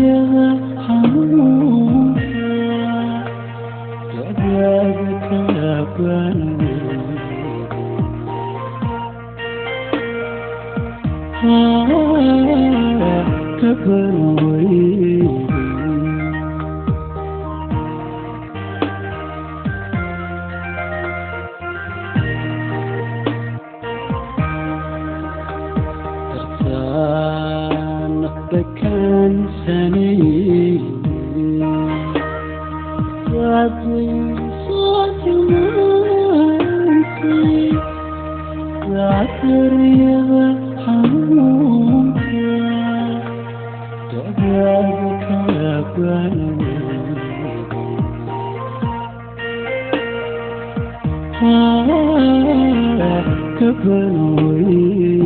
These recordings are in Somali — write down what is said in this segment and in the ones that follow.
يا حنون جذابك يا بني كبروي كان سنين يعطي صوت منسي يعطر يا حنون جذابك يا بني كبروي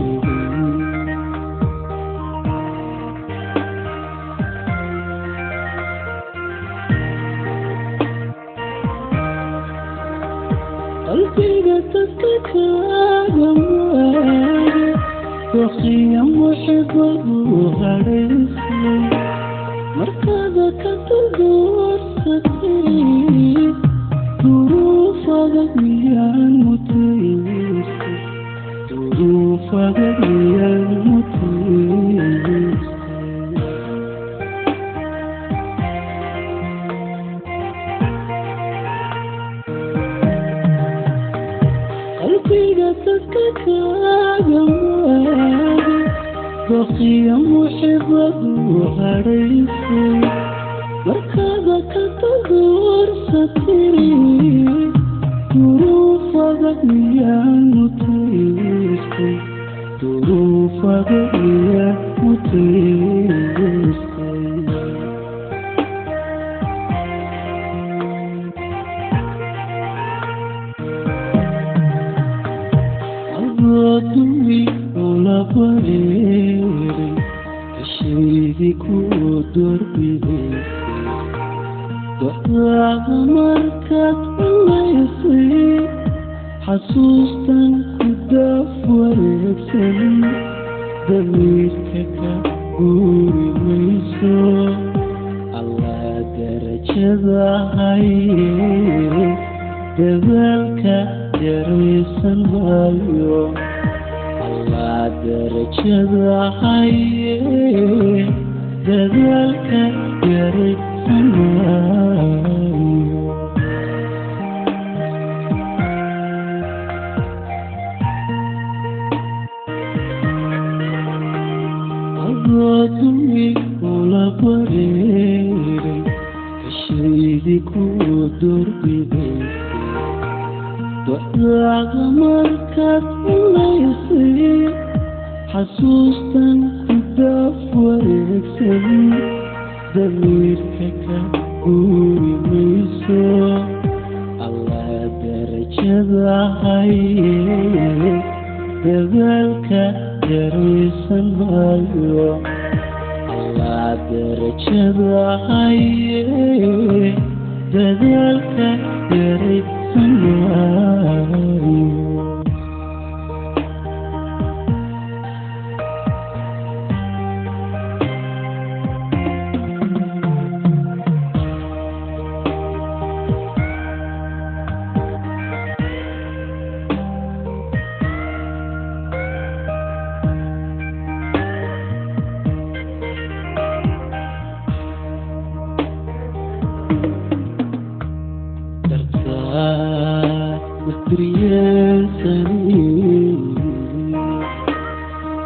قلبي قتلك جمالي وخيم وحبه وغريسي مركزك تدور ستي ظروفك ميان متيسي ظروفك ميان متيسي قلبك جمالي بخيم وحبه وغريسي مركزك تدور ستيري ظروفك ميان متيسي ظروفك ميان متيسي أضرتني ولا بريري أشريك ودربي ضعف مركز الله يصير حسوستا كدف وربسني ضميرك كبوري ويسو الله درجة هاي دبلك دريسن بايو الله درجة هاي دبلك دريسن بايو أضرتني ولا بريري أشريك ودربي ضعف مركز الله يصير حسوستا كدف وركسني ضميرك كبوري ويسو الله درجة هاي دبلك دريسن بايو الله درجة هاي دبلك دريسن بايو مدريان سنين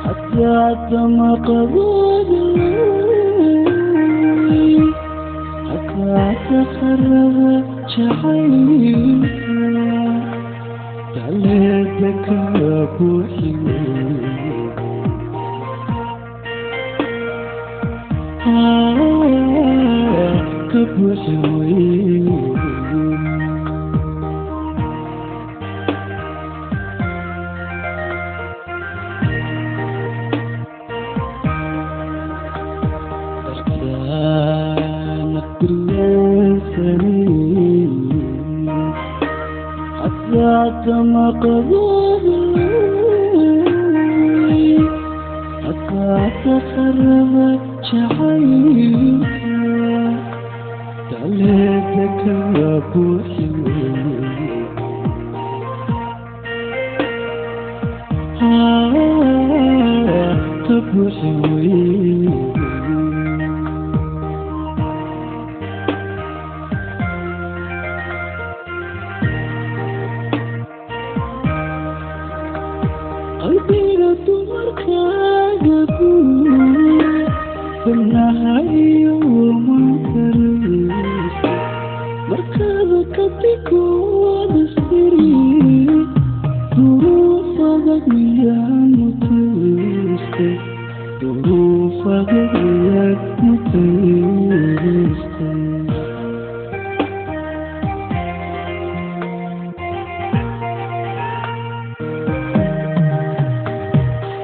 حتى تم قبولي حتى تخرب شحيم تعليتك بوحي كبوحي تم قبولي حتى تخربت شحيم buuxi ka buuxi qalbiga dumarkaaga banahayo mankaris markaada ka tikooda siri duruufada miyaan mutaystay duruufada miyaan mutaystay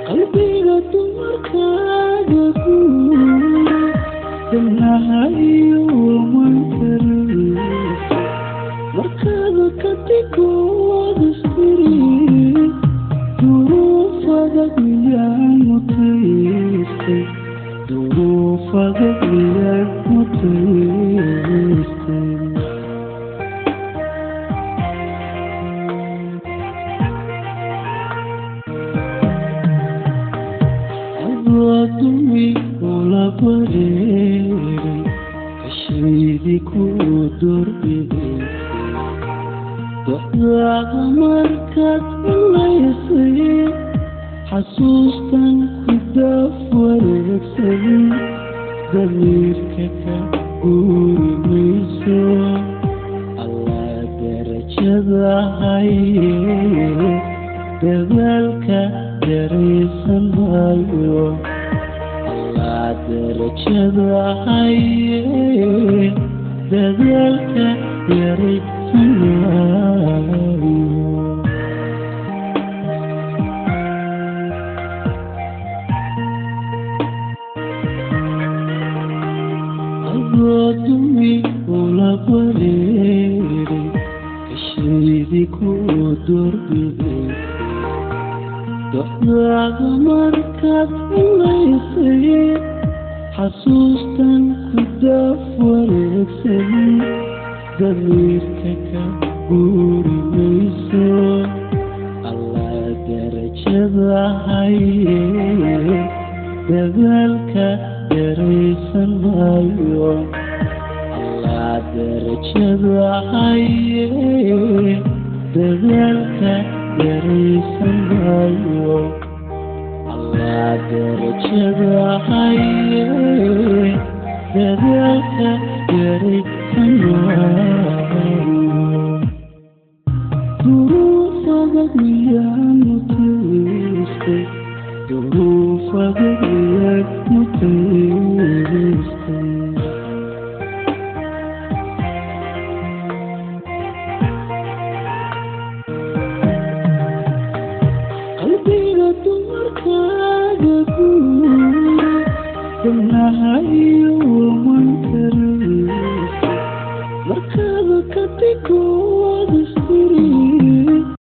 qalbiga dumarkaaga banahayo mankaris markaada ka tikooda siri duruufada miyaan mutaystay duruufada miyaan mutaystay adwaadumi ula bareeray kashaydii ku dorbiday docdaada markaad culaysay xasuustan ku daaf wareegsan damiirka ka guuri mayso allah darajada haye dadaalka daraysan maayo allah darajada haye dadaalka daraysan maayo adwaadumi ula bareeray kashaydii ku dorbiday docdaada markaad culaysay xasuustan ku daaf wareegsan damiirka ka guuri mayso allah darajada haye dadaalka daraysan maayo allah darajada haye dadaalka daraysan maayo allah darajada haye dadaalka daraysan maayo duruufada miyaan mutaystay duruufada miyaan mutaystay qalbiga dumarkaaga banahayo